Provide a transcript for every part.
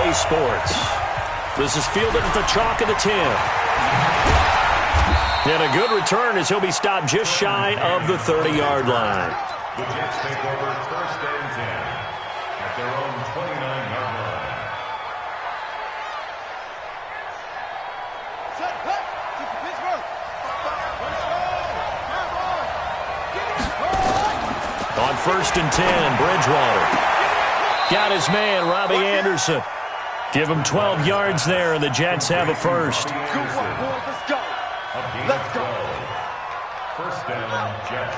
EA Sports. This is fielded at the chalk of the 10. And a good return as he'll be stopped just shy of the 30-yard line. The Jets take over first and 10 at their own 29-yard line. On first and 10, Bridgewater. Got his man, Robbie Anderson. Give him 12 yards there, and the Jets have a first. Good one, boys. Let's go. Let's go. First down, Jets.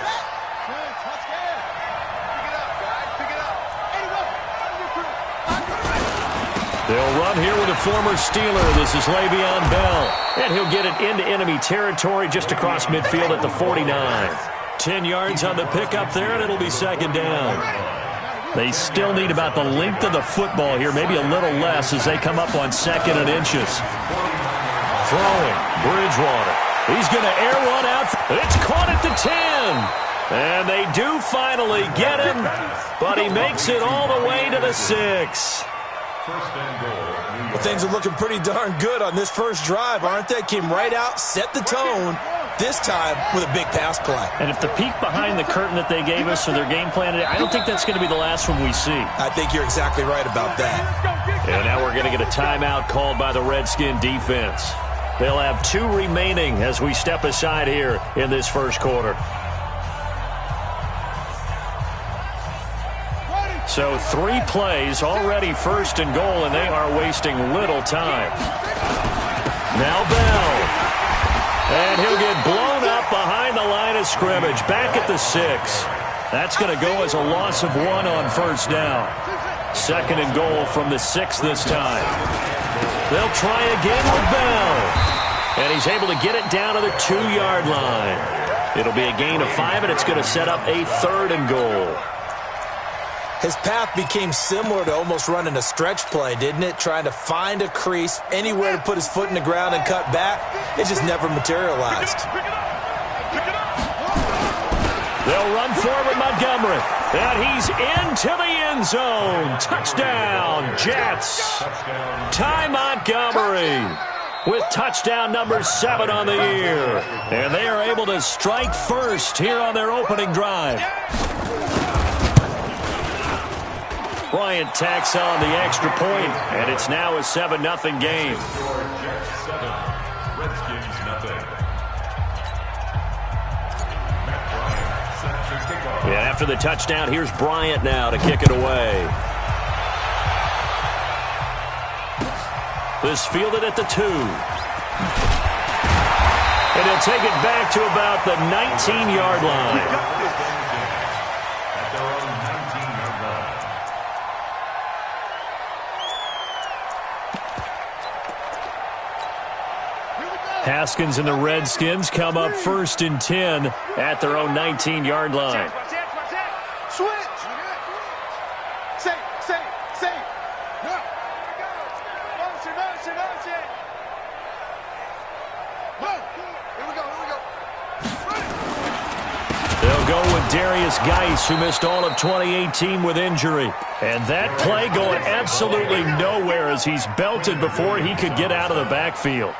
They'll run here with a former Steeler. This is Le'Veon Bell. And he'll get it into enemy territory just across midfield at the 49. 10 yards on the pickup there, and it'll be second down. They still need about the length of the football here, maybe a little less as they come up on second and inches. Throwing, Bridgewater. He's going to air one out. It's caught at the 10. And they do finally get him, but he makes it all the way to the 6. Well, things are looking pretty darn good on this first drive, aren't they? Came right out, set the tone, this time with a big pass play. And if the peek behind the curtain that they gave us or their game plan today, I don't think that's going to be the last one we see. I think you're exactly right about that. And now we're going to get a timeout called by the Redskin defense. They'll have 2 remaining as we step aside here in this first quarter. So 3 plays, already first and goal, and they are wasting little time. Now Bell. And he'll get blown up behind the line of scrimmage, back at the 6. That's going to go as a loss of 1 on first down. Second and goal from the 6 this time. They'll try again with Bell. And he's able to get it down to the 2-yard line. It'll be a gain of 5, and it's going to set up a 3rd and goal. His path became similar to almost running a stretch play, didn't it? Trying to find a crease, anywhere to put his foot in the ground and cut back. It just never materialized. They'll run forward Montgomery. And he's into the end zone. Touchdown, Jets. Ty Montgomery with touchdown number 7 on the year. And they are able to strike first here on their opening drive. Bryant tacks on the extra point, and it's now a 7-0 game. And after the touchdown, here's Bryant now to kick it away. This fielded at the 2. And he'll take it back to about the 19-yard line. Haskins and the Redskins come up first and 10 at their own 19-yard line. Switch. Say. Here we go. They'll go with Darius Geis, who missed all of 2018 with injury. And that play going absolutely nowhere as he's belted before he could get out of the backfield.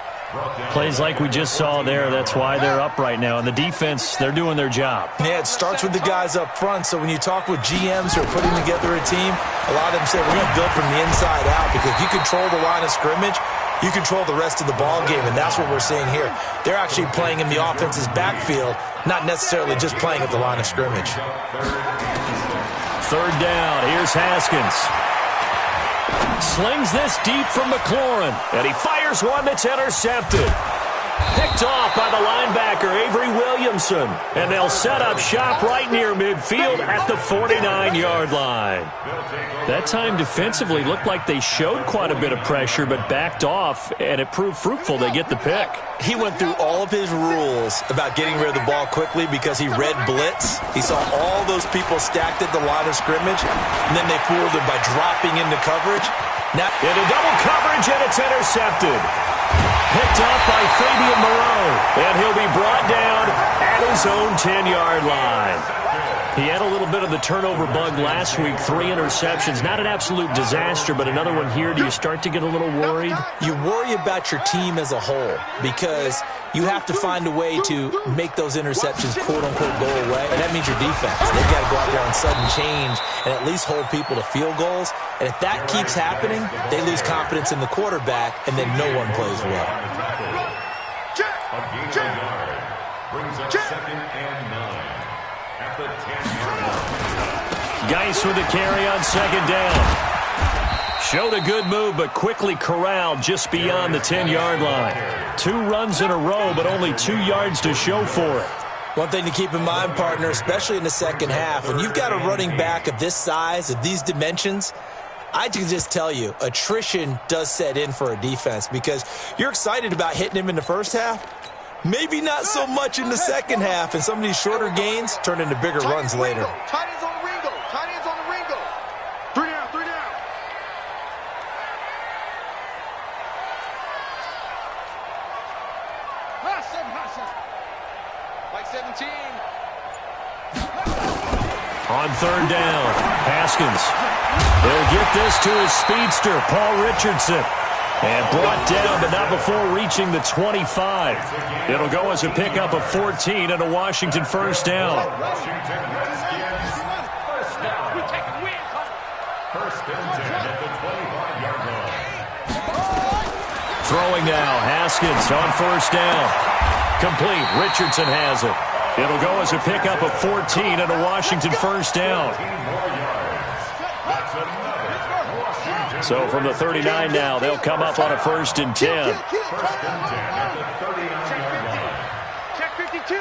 Plays like we just saw there, that's why they're up right now. And the defense, they're doing their job. Yeah, it starts with the guys up front. So when you talk with GMs who are putting together a team, a lot of them say we're going to build from the inside out, because if you control the line of scrimmage, you control the rest of the ball game, and that's what we're seeing here. They're actually playing in the offense's backfield, not necessarily just playing at the line of scrimmage. 3rd down, here's Haskins. Slings this deep from McLaurin, and he fires one that's intercepted. Picked off by the linebacker, Avery Williamson. And they'll set up shop right near midfield at the 49-yard line. That time defensively looked like they showed quite a bit of pressure, but backed off, and it proved fruitful. They get the pick. He went through all of his rules about getting rid of the ball quickly because he read blitz. He saw all those people stacked at the line of scrimmage, and then they fooled him by dropping into coverage. Now into double coverage, and it's intercepted. Picked up by Fabian Moreau, and he'll be brought down at his own 10-yard line. He had a little bit of the turnover bug last week, 3 interceptions. Not an absolute disaster, but another one here. Do you start to get a little worried? You worry about your team as a whole because you have to find a way to make those interceptions, quote-unquote, go away. And that means your defense. They've got to go out there on sudden change and at least hold people to field goals. And if that keeps happening, they lose confidence in the quarterback, and then no one plays well. A gain of a yard brings up 2nd and 9 at the 10-yard line. Geis with the carry on 2nd down. Showed a good move, but quickly corralled just beyond the 10-yard line. 2 runs in a row, but only 2 yards to show for it. One thing to keep in mind, partner, especially in the second half, when you've got a running back of this size, of these dimensions, I can just tell you, attrition does set in for a defense because you're excited about hitting him in the first half. Maybe not so much in the second half, and some of these shorter gains turn into bigger runs later. Tight ends on the Ringo. Tight ends on the Ringo. 3 down, 3 down. Like 17. On 3rd down, Haskins. They'll get this to his speedster, Paul Richardson. And brought down, but not before reaching the 25. It'll go as a pickup of 14 and a Washington first down. Washington Redskins, first down. First and 10 at the 25-yard line. Throwing now, Haskins on 1st down. Complete, Richardson has it. It'll go as a pickup of 14 and a Washington first down. 14 more yards. That's another Washington. So from the 39 now, they'll come up on a 1st and 10. First and 10 at the 39-yard line. Check 52.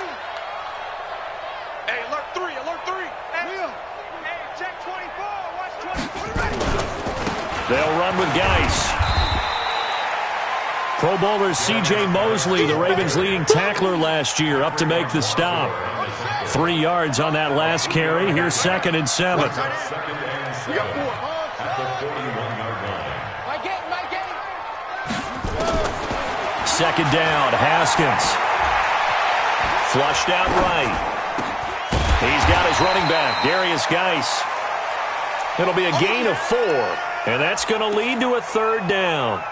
Hey, alert 3, alert 3. Hey, check 24. Watch 24. They'll run with Geis. Pro Bowler C.J. Mosley, the Ravens' leading tackler last year, up to make the stop. 3 yards on that last carry. Here's 2nd and 7. 2nd and 7 at the 41-yard line. 2nd down, Haskins. Flushed out right. He's got his running back, Darius Geis. It'll be a gain of 4, and that's going to lead to a 3rd down.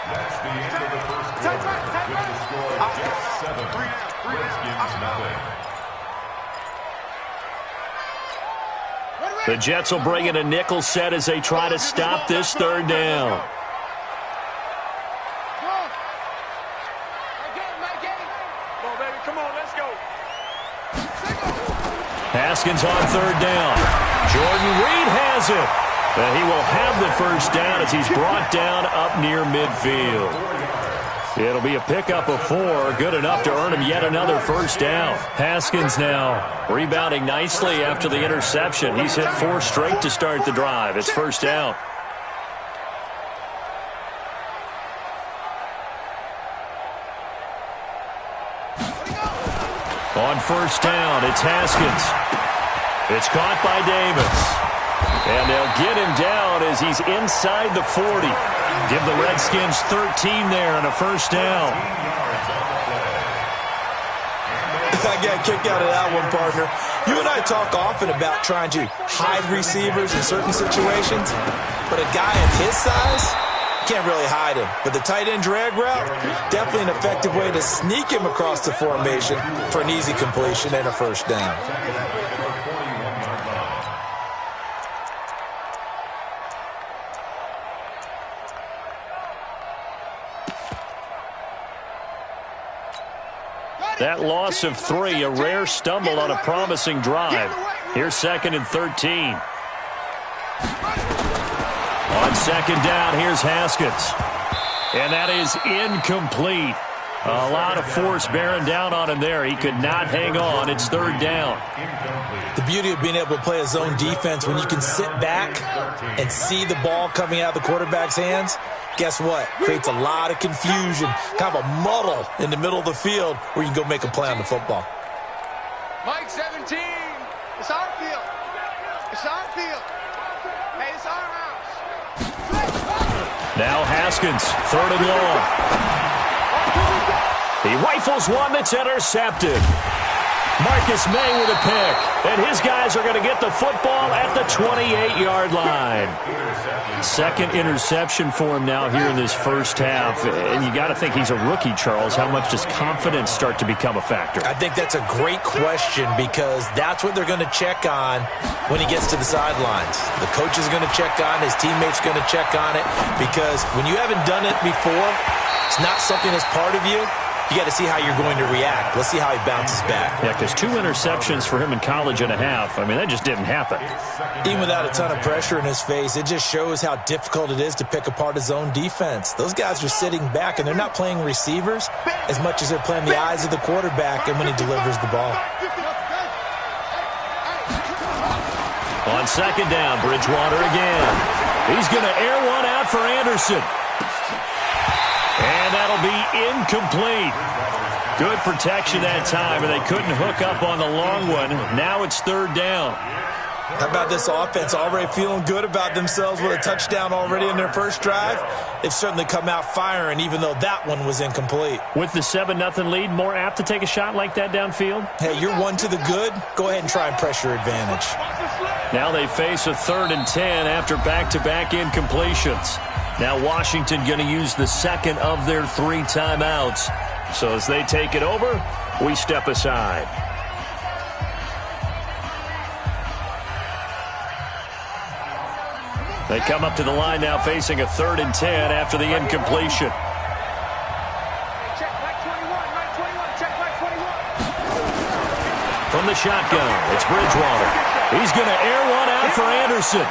That's the end of the first quarter. With the score Jets 7, Redskins nothing. The Jets will bring in a nickel set as they try to stop this 3rd down. Come on, let's go. Haskins on 3rd down. Jordan Reed has it. And he will have the first down as he's brought down up near midfield. It'll be a pickup of 4, good enough to earn him yet another first down. Haskins now rebounding nicely after the interception. He's hit 4 straight to start the drive. It's first down. On 1st down, it's Haskins. It's caught by Davis. And they'll get him down as he's inside the 40. Give the Redskins 13 there and a first down. I got a kick out of that one, partner. You and I talk often about trying to hide receivers in certain situations, but a guy of his size, can't really hide him. But the tight end drag route, definitely an effective way to sneak him across the formation for an easy completion and a first down. That loss of 3, a rare stumble on a promising drive. Here's 2nd and 13. On 2nd down, here's Haskins. And that is incomplete. A lot of force bearing down on him there. He could not hang on. It's 3rd down. The beauty of being able to play a zone defense when you can sit back and see the ball coming out of the quarterback's hands, guess what? Creates a lot of confusion, kind of a muddle in the middle of the field where you can go make a play on the football. Mike 17. It's our field. It's our field. Hey, it's our house. Now Haskins, 3rd and long. He rifles one that's intercepted. Marcus May with a pick, and his guys are going to get the football at the 28-yard line. Second interception for him now here in this first half, and you got to think he's a rookie, Charles. How much does confidence start to become a factor? I think that's a great question because that's what they're going to check on when he gets to the sidelines. The coach is going to check on, his teammates are going to check on it, because when you haven't done it before, it's not something that's part of you. You got to see how you're going to react. Let's see how he bounces back. Yeah, because 2 interceptions for him in college and a half. I mean, that just didn't happen. Even without a ton of pressure in his face, it just shows how difficult it is to pick apart his own defense. Those guys are sitting back, and they're not playing receivers as much as they're playing the eyes of the quarterback and when he delivers the ball. On second down, Bridgewater again. He's going to air one out for Anderson. And that'll be incomplete. Good protection that time, and they couldn't hook up on the long one. Now it's third down. How about this offense already feeling good about themselves with a touchdown already in their first drive? They've certainly come out firing, even though that one was incomplete. With the 7-0 lead, more apt to take a shot like that downfield? Hey, you're one to the good. Go ahead and try and pressure advantage. Now they face a 3rd and 10 after back-to-back incompletions. Now Washington going to use the second of their 3 timeouts. So as they take it over, we step aside. They come up to the line now facing a 3rd and 10 after the incompletion. From the shotgun, it's Bridgewater. He's going to air one out for Anderson.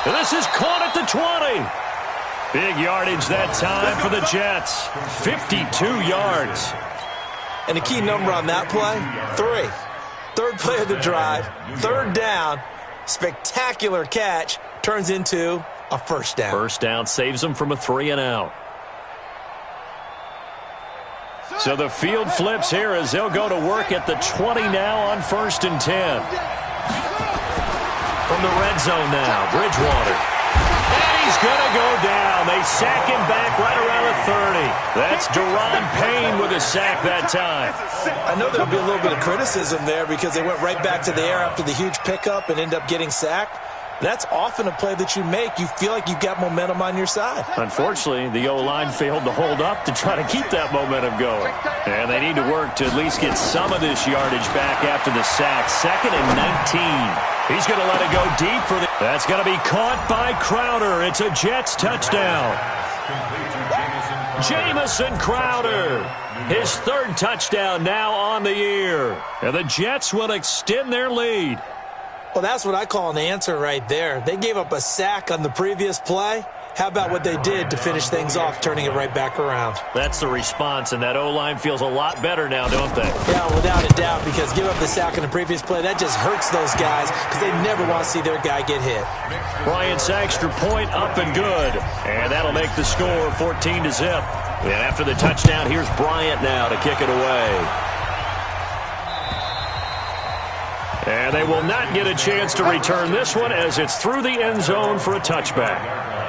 And this is caught at the 20. Big yardage that time for the Jets. 52 yards. And the key number on that play, 3. Third play of the drive, 3rd down, spectacular catch, turns into a first down. First down saves them from a 3-and-out. So the field flips here as they'll go to work at the 20 now on 1st and 10. From the red zone now, Bridgewater. And he's going to go down. They sack him back right around the 30. That's Deron Payne with a sack that time. I know there'll be a little bit of criticism there because they went right back to the air after the huge pickup and end up getting sacked. That's often a play that you make. You feel like you've got momentum on your side. Unfortunately, the O-line failed to hold up to try to keep that momentum going. And they need to work to at least get some of this yardage back after the sack. 2nd and 19. He's going to let it go deep for the... That's going to be caught by Crowder. It's a Jets touchdown. Jamison Crowder. His 3rd touchdown now on the year. And the Jets will extend their lead. Well, that's what I call an answer right there. They gave up a sack on the previous play. How about what they did to finish things off, turning it right back around? That's the response, and that O-line feels a lot better now, don't they? Yeah, without a doubt, because give up the sack on the previous play, that just hurts those guys because they never want to see their guy get hit. Bryant's extra point up and good, and that'll make the score 14-0. And after the touchdown, here's Bryant now to kick it away. And they will not get a chance to return this one as it's through the end zone for a touchback.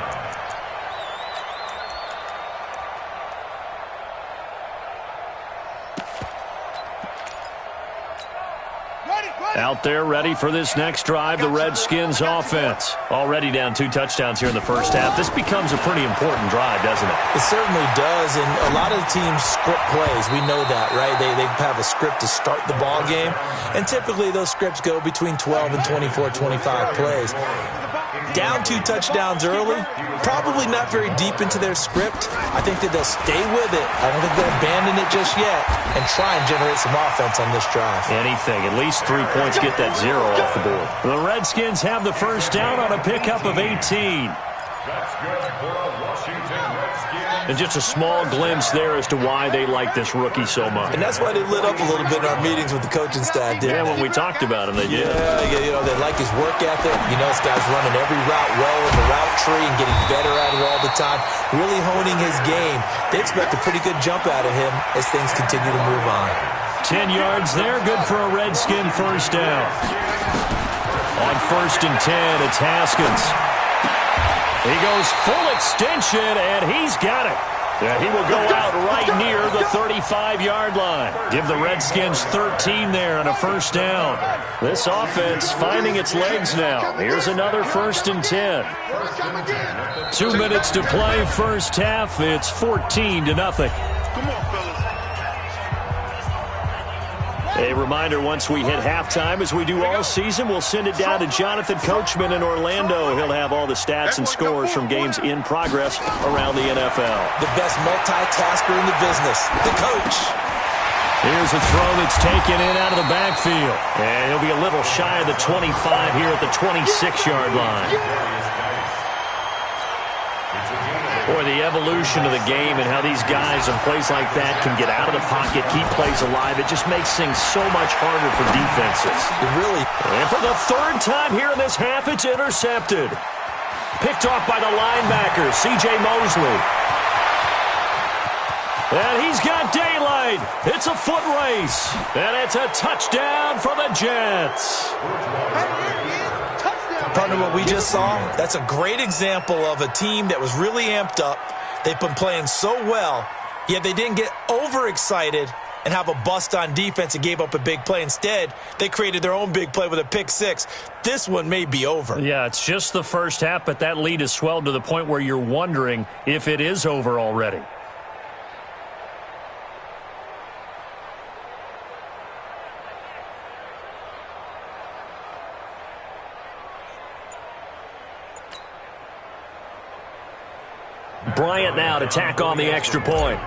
Out there ready for this next drive, the Redskins offense. Already down 2 touchdowns here in the first half. This becomes a pretty important drive, doesn't it? It certainly does, and a lot of the teams script plays. We know that, right? They have a script to start the ball game, and typically those scripts go between 12 and 24, 25 plays. Down 2 touchdowns early, probably not very deep into their script. I think that they'll stay with it. I don't think they'll abandon it just yet and try and generate some offense on this drive. Anything, at least 3 points, get that 0 off the board. The Redskins have the first down on a pickup of 18. That's good for a Washington Redskins. And just a small glimpse there as to why they like this rookie so much. And that's why they lit up a little bit in our meetings with the coaching staff, didn't they? When we talked about him, they did. Yeah, you know, they like his work ethic. You know, this guy's running every route well in the route tree and getting better at it all the time, really honing his game. They expect a pretty good jump out of him as things continue to move on. 10 yards there, good for a Redskin first down. On 1st and 10, it's Haskins. He goes full extension, and he's got it. Yeah, he will go out right near the 35-yard line. Give the Redskins 13 there and a first down. This offense finding its legs now. Here's another 1st and 10. 2 minutes to play first half. It's 14-0. Come on, fellas. A reminder, once we hit halftime, as we do all season, we'll send it down to Jonathan Coachman in Orlando. He'll have all the stats and scores from games in progress around the NFL. The best multitasker in the business, the coach. Here's a throw that's taken in out of the backfield. And he'll be a little shy of the 25 here at the 26-yard line. Boy, the evolution of the game and how these guys on plays like that can get out of the pocket, keep plays alive, it just makes things so much harder for defenses. It really. And for the 3rd time here in this half, it's intercepted. Picked off by the linebacker, C.J. Mosley. And he's got daylight. It's a foot race. And it's a touchdown for the Jets. Partner, what we just saw, that's a great example of a team that was really amped up. They've been playing so well, yet they didn't get overexcited and have a bust on defense and gave up a big play. Instead, they created their own big play with a pick six. This one may be over. Yeah, it's just the first half, but that lead has swelled to the point where you're wondering if it is over already. Bryant now to tack on the extra point.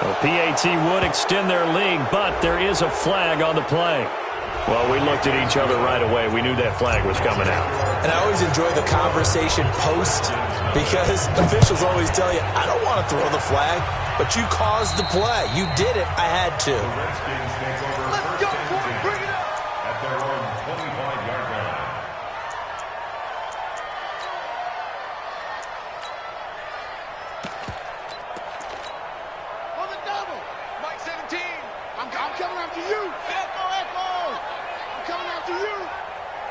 Well, PAT would extend their lead, but there is a flag on the play. Well, we looked at each other right away. We knew that flag was coming out. And I always enjoy the conversation post because officials always tell you, I don't want to throw the flag, but you caused the play. You did it. I had to. Let's go, boy. Bring it up. At their own 25-yard line. On the double. Mike 17. I'm coming after you. Echo. I'm coming after you.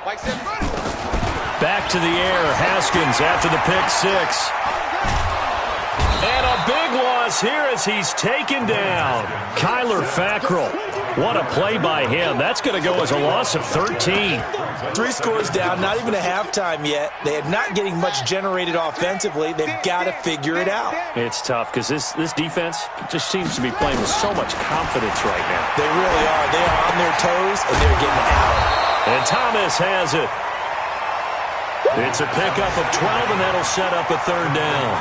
Mike 17. Back to the air. Haskins after the pick six. And a big loss here as he's taken down. Kyler Fackrell. What a play by him. That's going to go as a loss of 13. 3 scores down, not even a halftime yet. They are not getting much generated offensively. They've got to figure it out. It's tough because this defense just seems to be playing with so much confidence right now. They really are. They are on their toes, and they're getting out. And Thomas has it. It's a pickup of 12, and that'll set up a 3rd down.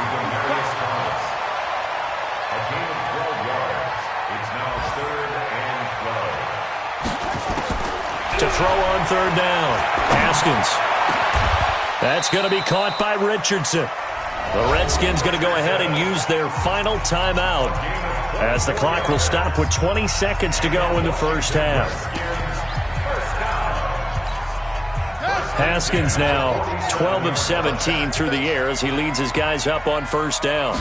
A gain of 12 yards. It's now 3rd and 12. To throw on 3rd down. Haskins. That's going to be caught by Richardson. The Redskins going to go ahead and use their final timeout as the clock will stop with 20 seconds to go in the first half. Haskins now 12 of 17 through the air as he leads his guys up on 1st down.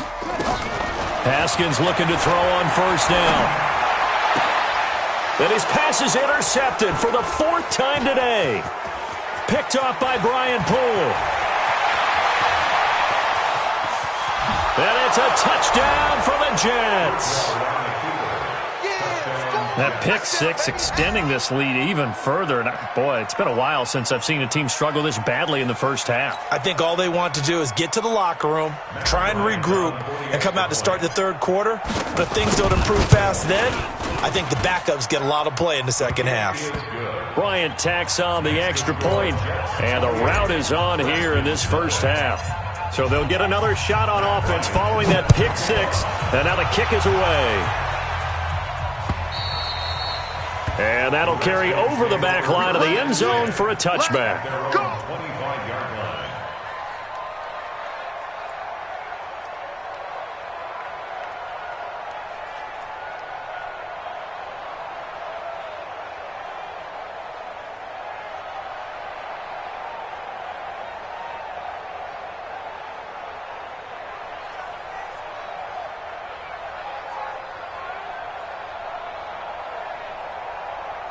Haskins looking to throw on 1st down. Then his pass is intercepted for the 4th time today. Picked off by Brian Poole. And it's a touchdown for the Jets. That pick six extending this lead even further. And boy, it's been a while since I've seen a team struggle this badly in the first half. I think all they want to do is get to the locker room, try and regroup, and come out to start the 3rd quarter. But if things don't improve fast then, I think the backups get a lot of play in the second half. Bryant tacks on the extra point, and the rout is on here in this first half. So they'll get another shot on offense following that pick six, and now the kick is away. And that'll carry over the back line of the end zone for a touchback. Go. 25-yard line.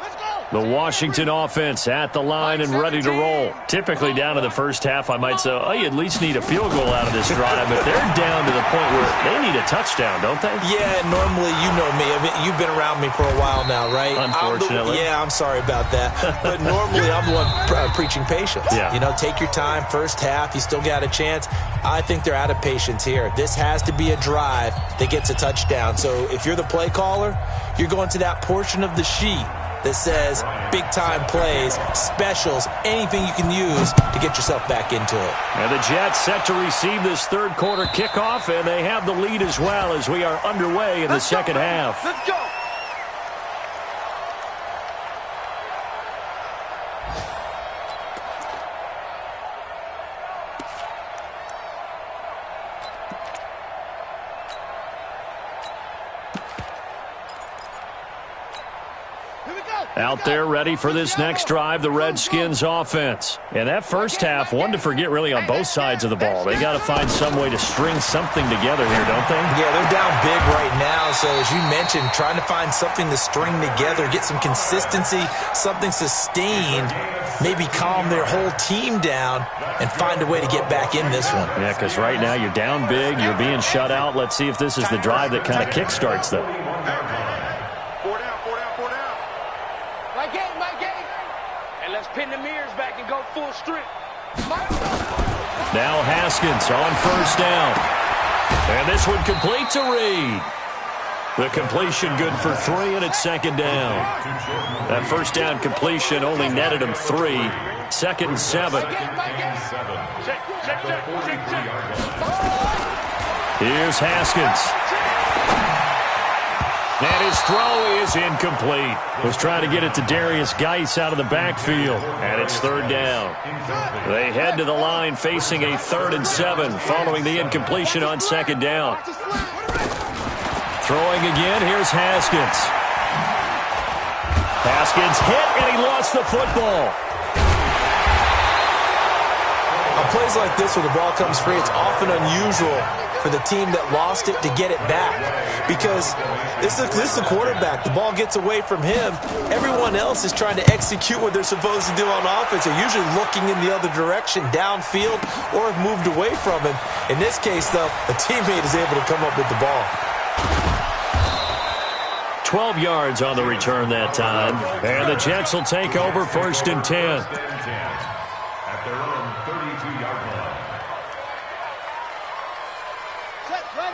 Let's go. The Washington offense at the line and ready to roll. Typically down to the first half, I might say, oh, you at least need a field goal out of this drive, but they're down to the point where they need a touchdown, don't they? Yeah, normally, you know me. I mean, you've been around me for a while now, right? Unfortunately. I'm sorry about that. But normally, I'm the one preaching patience. Yeah. You know, take your time. First half, you still got a chance. I think they're out of patience here. This has to be a drive that gets a touchdown. So if you're the play caller, you're going to that portion of the sheet that says big-time plays, specials, anything you can use to get yourself back into it. And the Jets set to receive this third quarter kickoff, and they have the lead as well as we are underway in the second half. Let's go. Out there ready for this next drive, the Redskins offense. And that first half, one to forget really on both sides of the ball. They got to find some way to string something together here, don't they? Yeah, they're down big right now. So as you mentioned, trying to find something to string together, get some consistency, something sustained, maybe calm their whole team down and find a way to get back in this one. Yeah, because right now you're down big, you're being shut out. Let's see if this is the drive that kind of kickstarts them. Pin the mirrors back and go full strip. Now Haskins on first down. And this one complete to Reed. The completion good for 3, and it's second down. That first down completion only netted him 3. Second and 7. Here's Haskins. And his throw is incomplete. Was trying to get it to Darius Geis out of the backfield. And it's third down. They head to the line facing a 3rd and 7 following the incompletion on second down. Throwing again, here's Haskins. Haskins hit, and he lost the football. On plays like this where the ball comes free, it's often unusual for the team that lost it to get it back. Because this is the quarterback. The ball gets away from him. Everyone else is trying to execute what they're supposed to do on offense. They're usually looking in the other direction, downfield, or have moved away from him. In this case, though, a teammate is able to come up with the ball. 12 yards on the return that time. And the Jets will take over 1st and 10. At their own 32-yard line.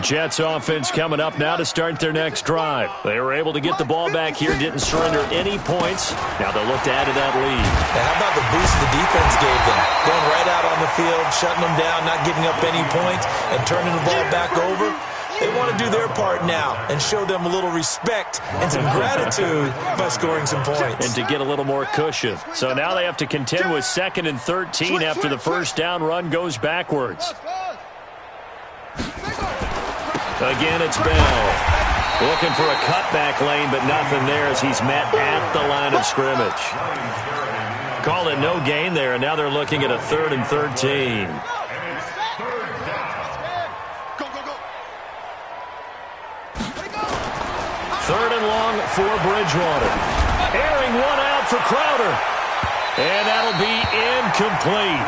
Jets offense coming up now to start their next drive. They were able to get the ball back here, didn't surrender any points. Now they'll look to add to that lead. Now, how about the boost the defense gave them? Going right out on the field, shutting them down, not giving up any points, and turning the ball back over. They want to do their part now and show them a little respect and some gratitude by scoring some points. And to get a little more cushion. So now they have to contend with 2nd and 13 after the first down run goes backwards. Again, it's Bell. Looking for a cutback lane, but nothing there as he's met at the line of scrimmage. Called it no gain there, and now they're looking at a 3rd and 13. Third and long for Bridgewater. Airing one out for Crowder. And that'll be incomplete.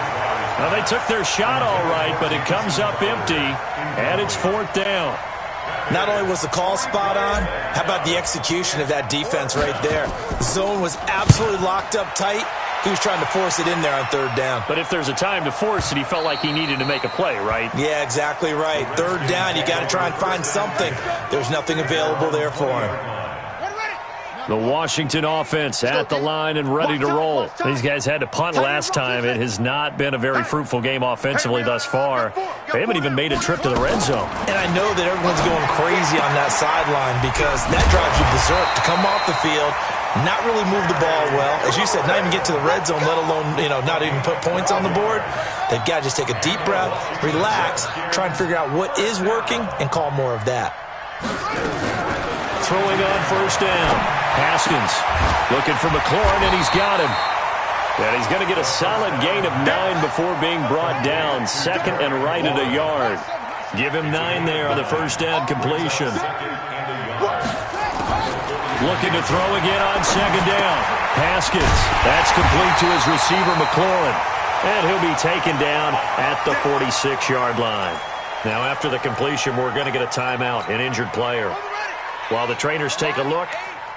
Now, they took their shot all right, but it comes up empty, and it's 4th down. Not only was the call spot on, how about the execution of that defense right there? The zone was absolutely locked up tight. He was trying to force it in there on 3rd down. But if there's a time to force it, he felt like he needed to make a play, right? Yeah, exactly right. 3rd down, you got to try and find something. There's nothing available there for him. The Washington offense at the line and ready to roll. These guys had to punt last time. It has not been a very fruitful game offensively thus far. They haven't even made a trip to the red zone. And I know that everyone's going crazy on that sideline because that drives you berserk to come off the field, not really move the ball well. As you said, not even get to the red zone, let alone, not even put points on the board. They've got to just take a deep breath, relax, try and figure out what is working, and call more of that. Throwing on first down. Haskins looking for McLaurin, and he's got him. And he's going to get a solid gain of 9 before being brought down. 2nd and right at a yard. Give him 9 there on the first down completion. Looking to throw again on second down. Haskins. That's complete to his receiver, McLaurin. And he'll be taken down at the 46-yard line. Now, after the completion, we're going to get a timeout, an injured player. While the trainers take a look,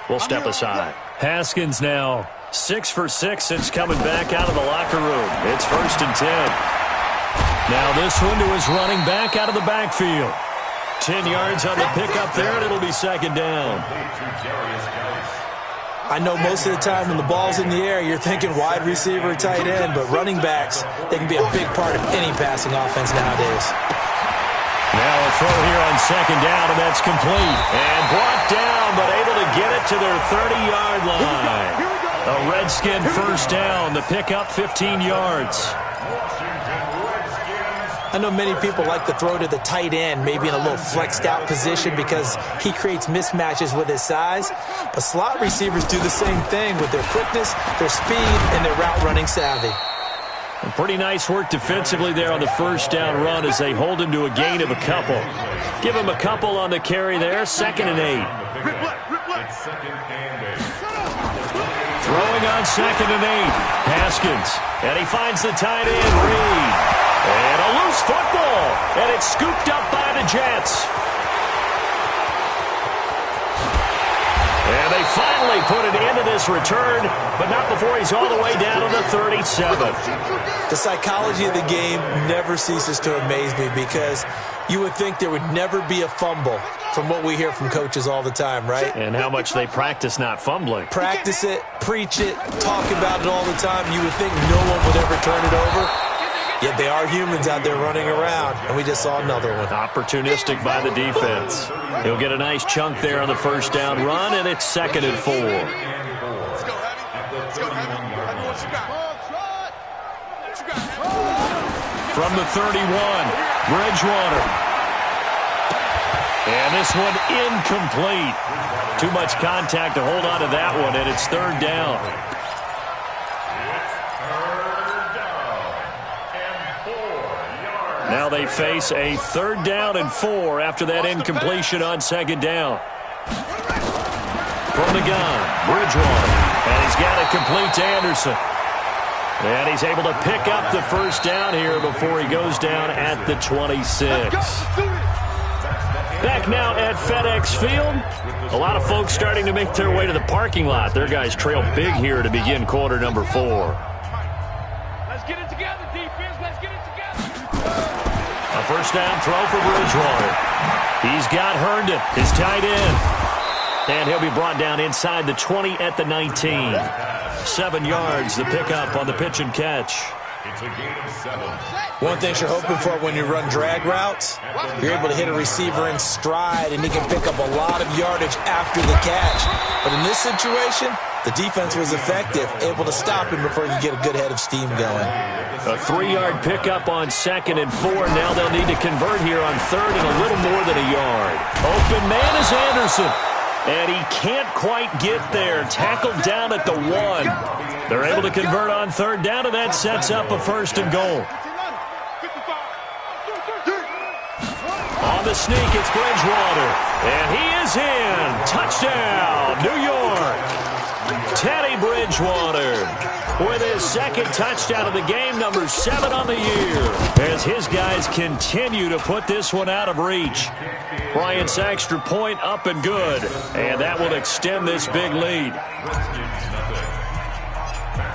we'll step aside. Haskins now 6 for 6 since coming back out of the locker room. It's 1st and 10. Now this one to his running back out of the backfield. 10 yards on the pickup there, and it'll be 2nd down. I know most of the time when the ball's in the air, you're thinking wide receiver, tight end, but running backs, they can be a big part of any passing offense nowadays. Now a throw here on 2nd down, and that's complete. And brought down, but able to get it to their 30-yard line. A Redskin 1st down, the pickup 15 yards. I know many people like to throw to the tight end, maybe in a little flexed out position because he creates mismatches with his size. But slot receivers do the same thing with their quickness, their speed, and their route running savvy. And pretty nice work defensively there on the 1st down run as they hold him to a gain of a couple. Give him a couple on the carry there, 2nd and 8. Throwing on 2nd and 8. Haskins. And he finds the tight end, Reed. And a loose football. And it's scooped up by the Jets. And they finally put an end to this return, but not before he's all the way down to the 37. The psychology of the game never ceases to amaze me because you would think there would never be a fumble from what we hear from coaches all the time, right? And how much they practice not fumbling. Practice it, preach it, talk about it all the time. You would think no one would ever turn it over. Yet they are humans out there running around, and we just saw another one. Opportunistic by the defense. He'll get a nice chunk there on the 1st down run, and it's 2nd and 4. Let's go, Heavy. Let's go, Heavy. What you got? What you got? From the 31, Bridgewater. And this one incomplete. Too much contact to hold on to that one, and it's 3rd down. Now they face a 3rd down and 4 after that incompletion on 2nd down. From the gun, Bridgewater. And he's got it complete to Anderson. And he's able to pick up the 1st down here before he goes down at the 26. Back now at FedEx Field. A lot of folks starting to make their way to the parking lot. Their guys trail big here to begin quarter number 4. Let's get it together, defense. Let's get it together. A 1st down throw for Bridgewater. He's got Herndon, his tight end. And he'll be brought down inside the 20 at the 19. 7 yards, the pickup on the pitch and catch. It's a gain of 7. One thing you're hoping for when you run drag routes, you're able to hit a receiver in stride, and he can pick up a lot of yardage after the catch. But in this situation, the defense was effective, able to stop him before he could get a good head of steam going. A 3-yard pickup on 2nd and 4. Now they'll need to convert here on 3rd and a little more than a yard. Open man is Anderson. And he can't quite get there. Tackled down at the 1. They're able to convert on 3rd down, and that sets up a 1st and goal. On the sneak, it's Bridgewater. And he is in. Touchdown, New York. Teddy Bridgewater with his 2nd touchdown of the game, number 7 on the year, as his guys continue to put this one out of reach. Bryant's extra point up and good, and that will extend this big lead.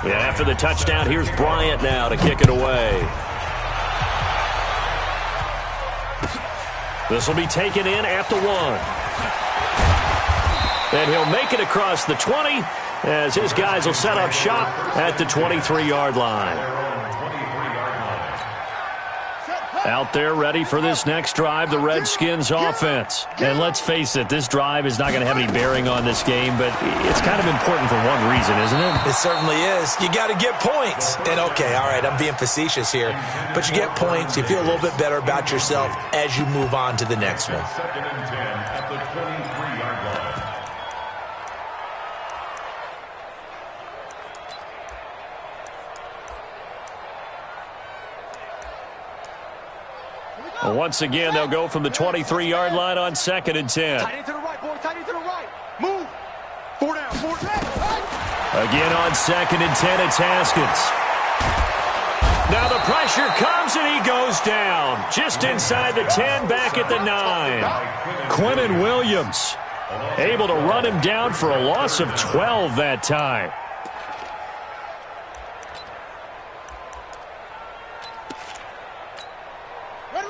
Yeah, after the touchdown, here's Bryant now to kick it away. This will be taken in at the 1. And he'll make it across the 20 as his guys will set up shop at the 23-yard line. Out there ready for this next drive, the Redskins offense. And let's face it, this drive is not going to have any bearing on this game, but it's kind of important for one reason, isn't it? It certainly is. You got to get points. And okay, all right, I'm being facetious here, but you get points, you feel a little bit better about yourself as you move on to the next one. 2nd and 10 at the 23-yard line. Well, once again, they'll go from the 23-yard line on 2nd and 10. Tight end to the right, boy. Tight end to the right. Move. Again on 2nd and 10, it's Haskins. Now the pressure comes and he goes down. Just inside the 10, back at the 9. Quentin Williams able to run him down for a loss of 12 that time.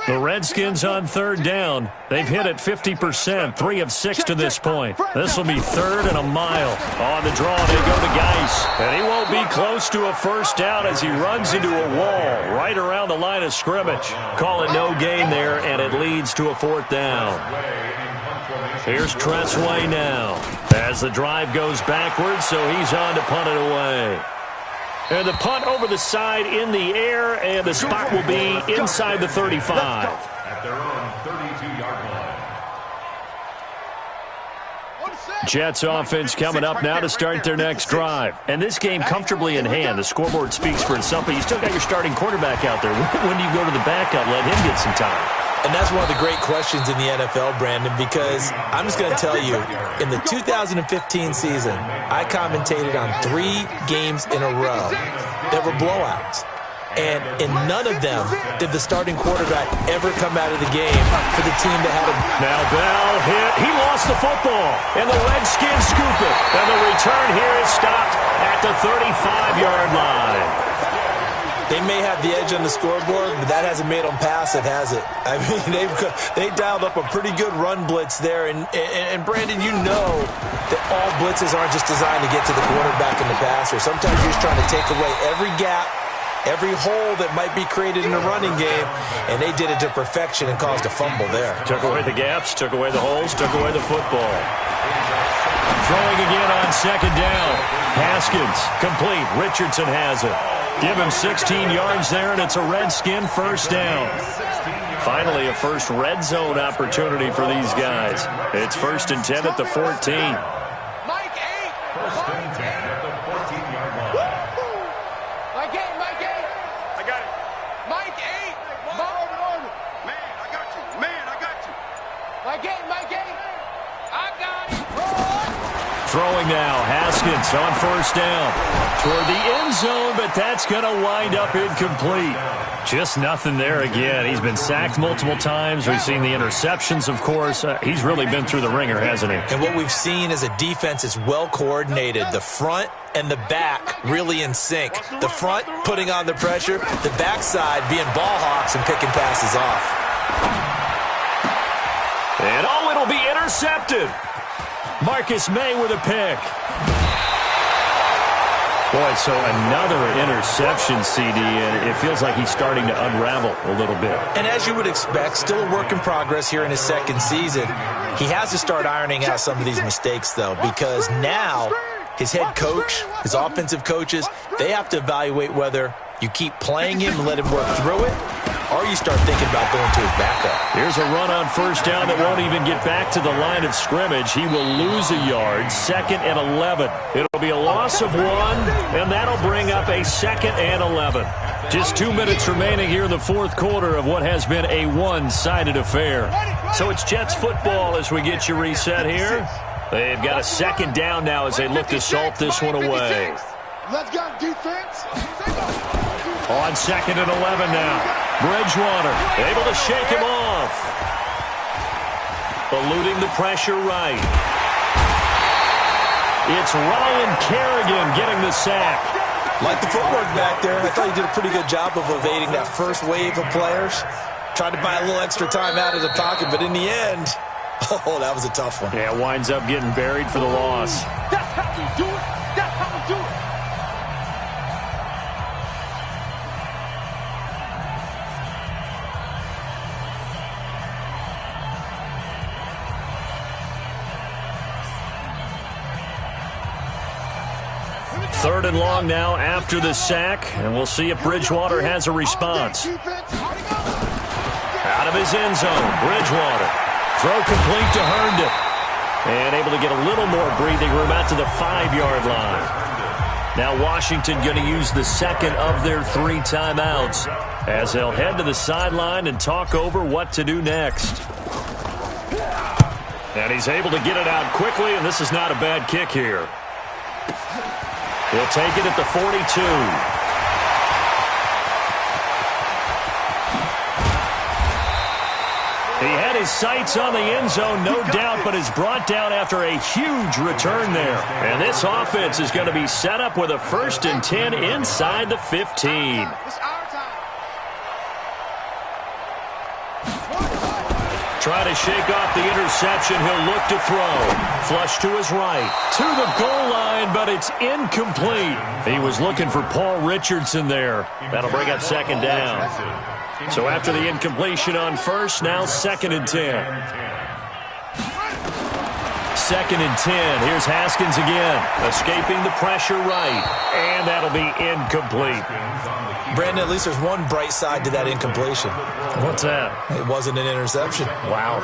The Redskins on 3rd down. They've hit it 50%, 3 of 6 to this point. This will be 3rd and a mile. On the draw, they go to Geis. And he won't be close to a first down as he runs into a wall right around the line of scrimmage. Call it no gain there, and it leads to a 4th down. Here's Tressway now as the drive goes backwards, so he's on to punt it away. And the punt over the side in the air, and the spot will be inside the 35. At their own 32-yard line. Jets offense coming up now to start their next drive. And this game comfortably in hand. The scoreboard speaks for itself, but you still got your starting quarterback out there. When do you go to the backup, let him get some time? And that's one of the great questions in the NFL, Brandon, because I'm just going to tell you, in the 2015 season, I commentated on 3 games in a row that were blowouts. And in none of them did the starting quarterback ever come out of the game for the team that had him. Now Bell hit. He lost the football. And the Redskins scoop it. And the return here is stopped at the 35-yard line. They may have the edge on the scoreboard, but that hasn't made them pass it, has it? I mean, they dialed up a pretty good run blitz there. And Brandon, you know that all blitzes aren't just designed to get to the quarterback and the passer. Sometimes you're just trying to take away every gap, every hole that might be created in the running game, and they did it to perfection and caused a fumble there. Took away the gaps, took away the holes, took away the football. Throwing again on 2nd down. Haskins, complete. Richardson has it. Give him 16 yards there, and it's a Redskin first down. Finally, a first red zone opportunity for these guys. It's 1st and 10 at the 14. Mike 8. 1st and 10 at the 14-yard line. Mike 8. Mike 8. I got it. Mike 8. Man, I got you. Man, I got you. Mike 8. Mike 8. I got it. Throwing now, Haskins on 1st down. Toward the end zone, but that's going to wind up incomplete. Just nothing there again. He's been sacked multiple times. We've seen the interceptions, of course. He's really been through the ringer, hasn't he? And what we've seen is a defense that's well coordinated. The front and the back really in sync. The front putting on the pressure, the backside being ball hawks and picking passes off. And it'll be intercepted. Marcus May with a pick. Boy, so another interception, CD, and it feels like he's starting to unravel a little bit. And as you would expect, still a work in progress here in his 2nd season. He has to start ironing out some of these mistakes, though, because now his head coach, his offensive coaches, they have to evaluate whether you keep playing him and let him work through it, or you start thinking about going to his backup. Here's a run on 1st down that won't even get back to the line of scrimmage. He will lose a yard, 2nd and 11. It'll be a loss of 1, and that'll bring up a 2nd and 11. Just 2 minutes remaining here in the 4th quarter of what has been a one-sided affair. So it's Jets football as we get you reset here. They've got a 2nd down now as they look to salt this one away. Let's go, defense. On 2nd and 11 now. Bridgewater able to shake him off. Eluding the pressure right. It's Ryan Kerrigan getting the sack. Like the footwork back there, I thought he did a pretty good job of evading that first wave of players. Tried to buy a little extra time out of the pocket, but in the end, oh, that was a tough one. Yeah, winds up getting buried for the loss. That's how we do it. That's how we do it. Third and long now after the sack, and we'll see if Bridgewater has a response. Out of his end zone, Bridgewater. Throw complete to Herndon. And able to get a little more breathing room out to the 5-yard line. Now Washington going to use the 2nd of their 3 timeouts as they'll head to the sideline and talk over what to do next. And he's able to get it out quickly, and this is not a bad kick here. He'll take it at the 42. He had his sights on the end zone, no doubt, but is brought down after a huge return there. And this offense is going to be set up with a 1st and 10 inside the 15. Try to shake off the interception. He'll look to throw. Flush to his right. To the goal line, but it's incomplete. He was looking for Paul Richardson there. That'll bring up 2nd down. So after the incompletion on 1st, now 2nd and 10. 2nd and 10. Here's Haskins again. Escaping the pressure right. And that'll be incomplete. Brandon, at least there's one bright side to that incompletion. What's that? It wasn't an interception. Wow.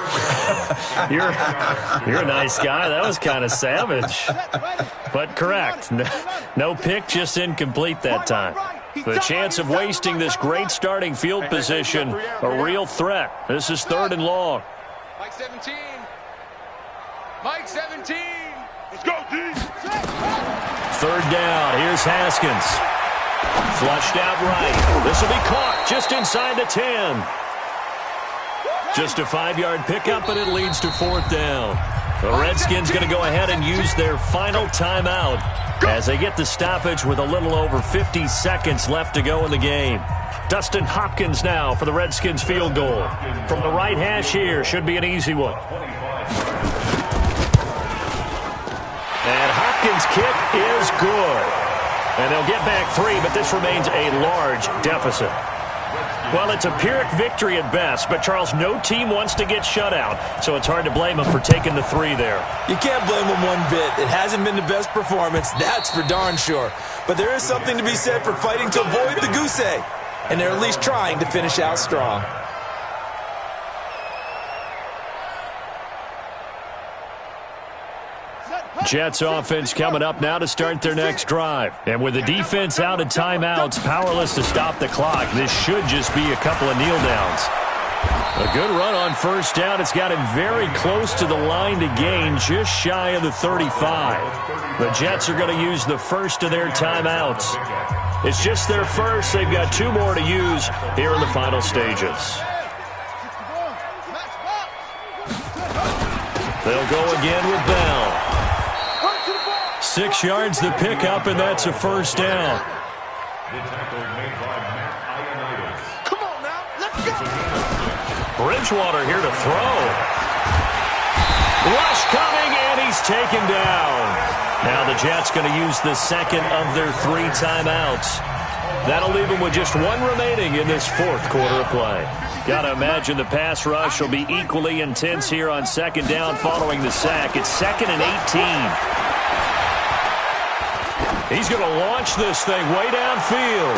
You're a nice guy. That was kind of savage. But correct. No pick, just incomplete that time. The chance of wasting this great starting field position, a real threat. This is 3rd and long. Mike 17. Mike 17. Let's go, D. 3rd down. Here's Haskins. Flushed out right. This will be caught just inside the 10. Just a 5-yard pickup, and it leads to 4th down. The Redskins going to go ahead and use their final timeout as they get the stoppage with a little over 50 seconds left to go in the game. Dustin Hopkins now for the Redskins field goal. From the right hash here, should be an easy one. And Hopkins' kick is good. And they'll get back 3, but this remains a large deficit. Well, it's a Pyrrhic victory at best, but, Charles, no team wants to get shut out, so it's hard to blame them for taking the 3 there. You can't blame them one bit. It hasn't been the best performance, that's for darn sure. But there is something to be said for fighting to avoid the goose egg, and they're at least trying to finish out strong. Jets offense coming up now to start their next drive. And with the defense out of timeouts, powerless to stop the clock, this should just be a couple of kneel downs. A good run on 1st down. It's got him very close to the line to gain, just shy of the 35. The Jets are going to use the 1st of their timeouts. It's just their 1st. They've got 2 more to use here in the final stages. They'll go again with Bell. 6 yards the pickup, and that's a 1st down. Come on now, let's go. Bridgewater here to throw. Rush coming, and he's taken down. Now the Jets going to use the 2nd of their 3 timeouts. That'll leave them with just 1 remaining in this 4th quarter of play. Got to imagine the pass rush will be equally intense here on 2nd down following the sack. It's 2nd and 18. He's going to launch this thing way downfield.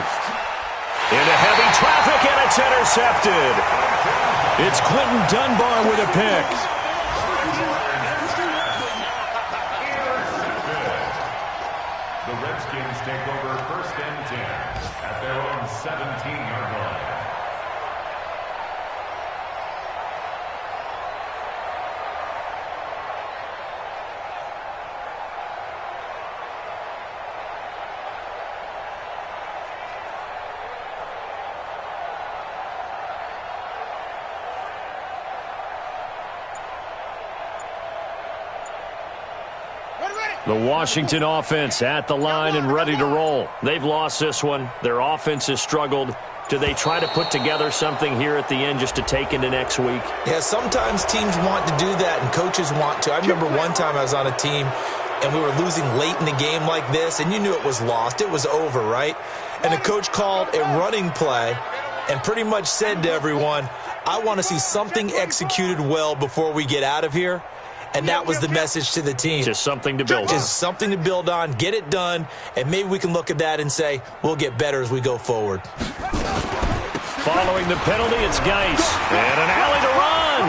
Into heavy traffic, and it's intercepted. It's Quentin Dunbar with a pick. The Redskins take over 1st and 10 at their own 17-yard line. The Washington offense at the line and ready to roll. They've lost this one. Their offense has struggled. Do they try to put together something here at the end just to take into next week? Yeah, sometimes teams want to do that and coaches want to. I remember one time I was on a team and we were losing late in the game like this, and you knew it was lost. It was over, right? And the coach called a running play and pretty much said to everyone, I want to see something executed well before we get out of here. And that was the message to the team. Just something to build on. Just something to build on, get it done, and maybe we can look at that and say, we'll get better as we go forward. Following the penalty, it's Geis. And an alley to run.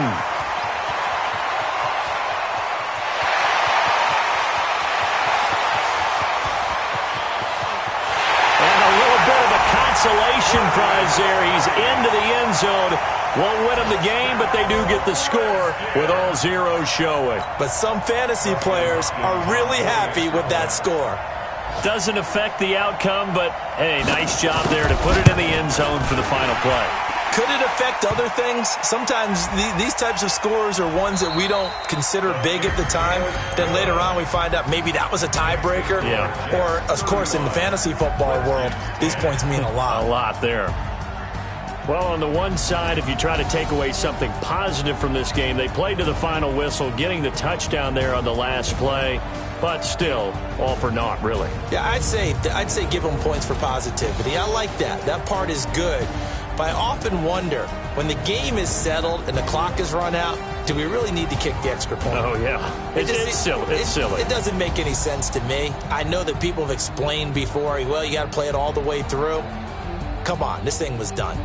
And a little bit of a consolation prize there. He's into the end zone. Won't win them the game, but they do get the score with all zeros showing. But some fantasy players are really happy with that score. Doesn't affect the outcome, but, hey, nice job there to put it in the end zone for the final play. Could it affect other things? Sometimes these types of scores are ones that we don't consider big at the time. Then later on we find out maybe that was a tiebreaker. Yeah. Or, of course, in the fantasy football world, these points mean a lot. A lot there. Well, on the one side, if you try to take away something positive from this game, they played to the final whistle, getting the touchdown there on the last play. But still, all for naught, really. Yeah, I'd say give them points for positivity. I like that. That part is good. But I often wonder, when the game is settled and the clock is run out, do we really need to kick the extra point? Oh, yeah. It's silly. It's silly. It doesn't make any sense to me. I know that people have explained before, well, you got to play it all the way through. Come on, this thing was done.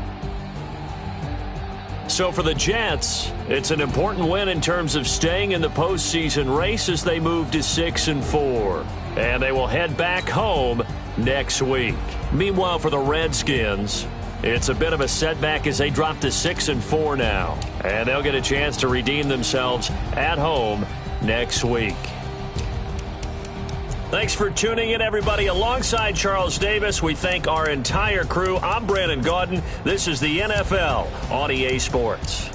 So for the Jets, it's an important win in terms of staying in the postseason race as they move to 6-4. And they will head back home next week. Meanwhile, for the Redskins, it's a bit of a setback as they drop to 6-4 now. And they'll get a chance to redeem themselves at home next week. Thanks for tuning in, everybody. Alongside Charles Davis, we thank our entire crew. I'm Brandon Gaudin. This is the NFL on EA Sports.